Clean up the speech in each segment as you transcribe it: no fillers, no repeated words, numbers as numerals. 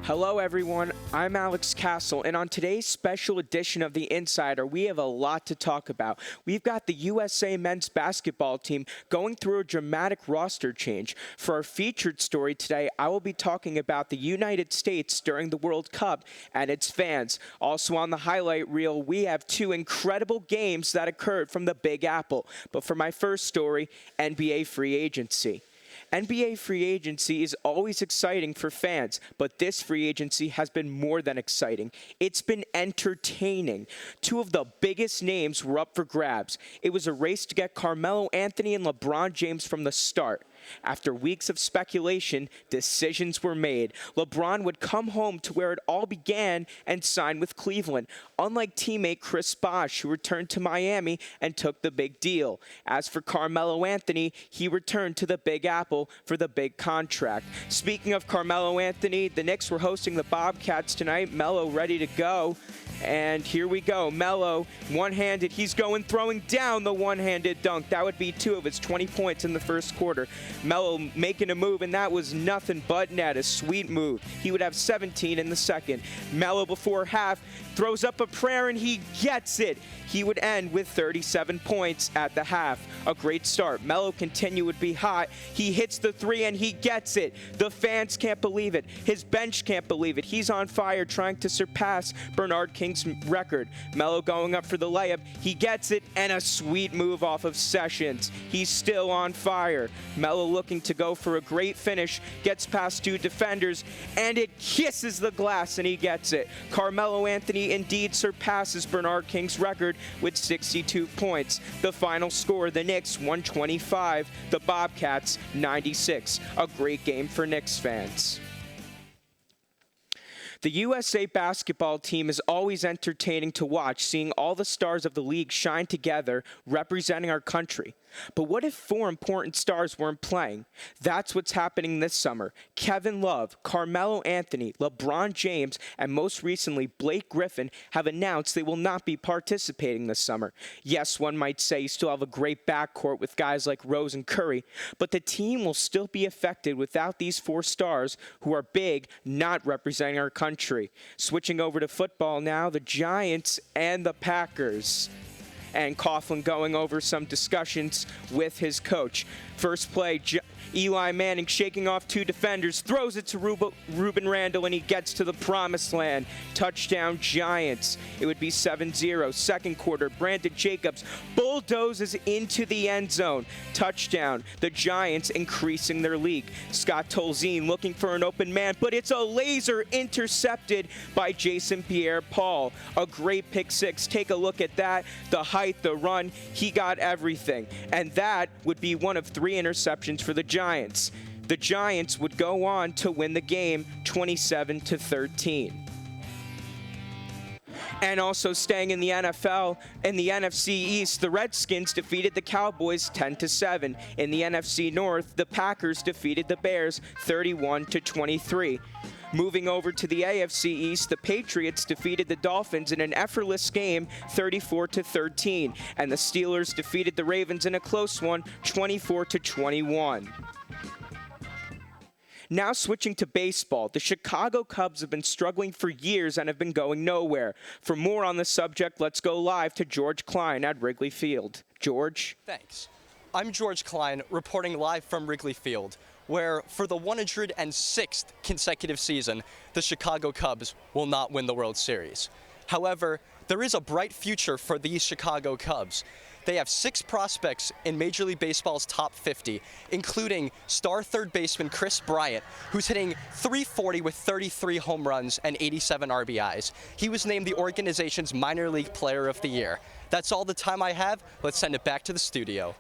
Hello everyone, I'm Alex Kassel, and on today's special edition of The Insider, we have a lot to talk about. We've got the USA men's basketball team going through a dramatic roster change. For our featured story today, I will be talking about the United States during the World Cup and its fans. Also on the highlight reel, we have two incredible games that occurred from the Big Apple. But for my first story, NBA free agency. NBA free agency is always exciting for fans, but this free agency has been more than exciting. It's been entertaining. Two of the biggest names were up for grabs. It was a race to get Carmelo Anthony and LeBron James from the start. After weeks of speculation, decisions were made. LeBron would come home to where it all began and sign with Cleveland, unlike teammate Chris Bosh, who returned to Miami and took the big deal. As for Carmelo Anthony, he returned to the Big Apple for the big contract. Speaking of Carmelo Anthony, the Knicks were hosting the Bobcats tonight. Melo ready to go. And here we go. Melo, one-handed. He's throwing down the one-handed dunk. That would be 2 of his 20 points in the first quarter. Melo making a move, and that was nothing but net. A sweet move. He would have 17 in the second. Melo before half throws up a prayer, and he gets it. He would end with 37 points at the half. A great start. Melo continue would be hot. He hits the three, and he gets it. The fans can't believe it. His bench can't believe it. He's on fire trying to surpass Bernard King's record. Melo going up for the layup. He gets it, and a sweet move off of Sessions. He's still on fire. Melo looking to go for a great finish. Gets past 2 defenders, and it kisses the glass, and he gets it. Carmelo Anthony indeed surpasses Bernard King's record with 62 points. The final score, the Knicks 125, the Bobcats 96. A great game for Knicks fans. The USA basketball team is always entertaining to watch, seeing all the stars of the league shine together, representing our country. But what if 4 important stars weren't playing? That's what's happening this summer. Kevin Love, Carmelo Anthony, LeBron James, and most recently Blake Griffin have announced they will not be participating this summer. Yes, one might say you still have a great backcourt with guys like Rose and Curry, but the team will still be affected without these 4 stars who are big, not representing our country. Switching over to football now, the Giants and the Packers. And Coughlin going over some discussions with his coach. First play, Eli Manning shaking off 2 defenders, throws it to Ruben Randle, and he gets to the promised land. Touchdown Giants. It would be 7-0. Second quarter, Brandon Jacobs bulldozes into the end zone. Touchdown. The Giants increasing their lead. Scott Tolzien looking for an open man, but it's a laser intercepted by Jason Pierre-Paul. A great pick 6. Take a look at that. The height, the run, he got everything. And that would be one of 3 interceptions for the Giants. The Giants would go on to win the game 27-13. And also staying in the NFL, in the NFC East, the Redskins defeated the Cowboys 10-7. In the NFC North, the Packers defeated the Bears 31-23. Moving over to the AFC East, the Patriots defeated the Dolphins in an effortless game 34-13, and the Steelers defeated the Ravens in a close one 24-21. Now switching to baseball, the Chicago Cubs have been struggling for years and have been going nowhere. For more on the subject, let's go live to George Klein at Wrigley Field. George? Thanks. I'm George Klein, reporting live from Wrigley Field, where for the 106th consecutive season, the Chicago Cubs will not win the World Series. However, there is a bright future for these Chicago Cubs. They have 6 prospects in Major League Baseball's top 50, including star third baseman Chris Bryant, who's hitting .340 with 33 home runs and 87 RBIs. He was named the organization's Minor League Player of the Year. That's all the time I have. Let's send it back to the studio.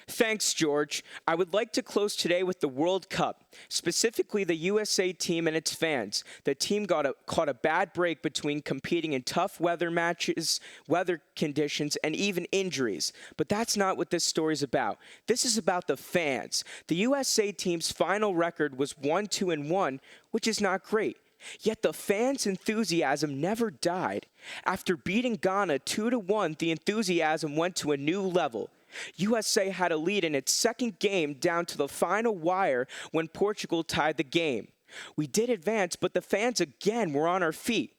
Thanks, George. I would like to close today with the World Cup, specifically the USA team and its fans. The team caught a bad break between competing in tough weather matches, weather conditions, and even injuries. But that's not what this story is about. This is about the fans. The USA team's final record was 1-2-1, which is not great. Yet the fans' enthusiasm never died. After beating Ghana 2-1, the enthusiasm went to a new level. USA had a lead in its second game down to the final wire when Portugal tied the game. We did advance, but the fans again were on our feet.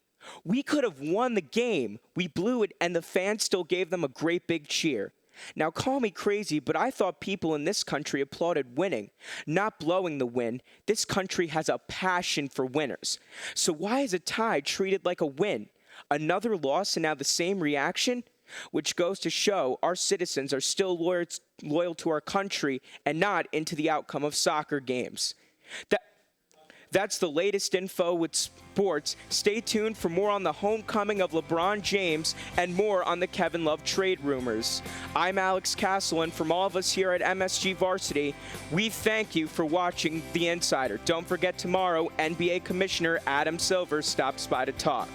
We could have won the game. We blew it, and the fans still gave them a great big cheer. Now, call me crazy, but I thought people in this country applauded winning, not blowing the win. This country has a passion for winners. So why is a tie treated like a win? Another loss and now the same reaction? Which goes to show our citizens are still loyal to our country and not into the outcome of soccer games. That's the latest info with sports. Stay tuned for more on the homecoming of LeBron James and more on the Kevin Love trade rumors. I'm Alex Kassel, and from all of us here at MSG Varsity, we thank you for watching The Insider. Don't forget tomorrow, NBA Commissioner Adam Silver stops by to talk.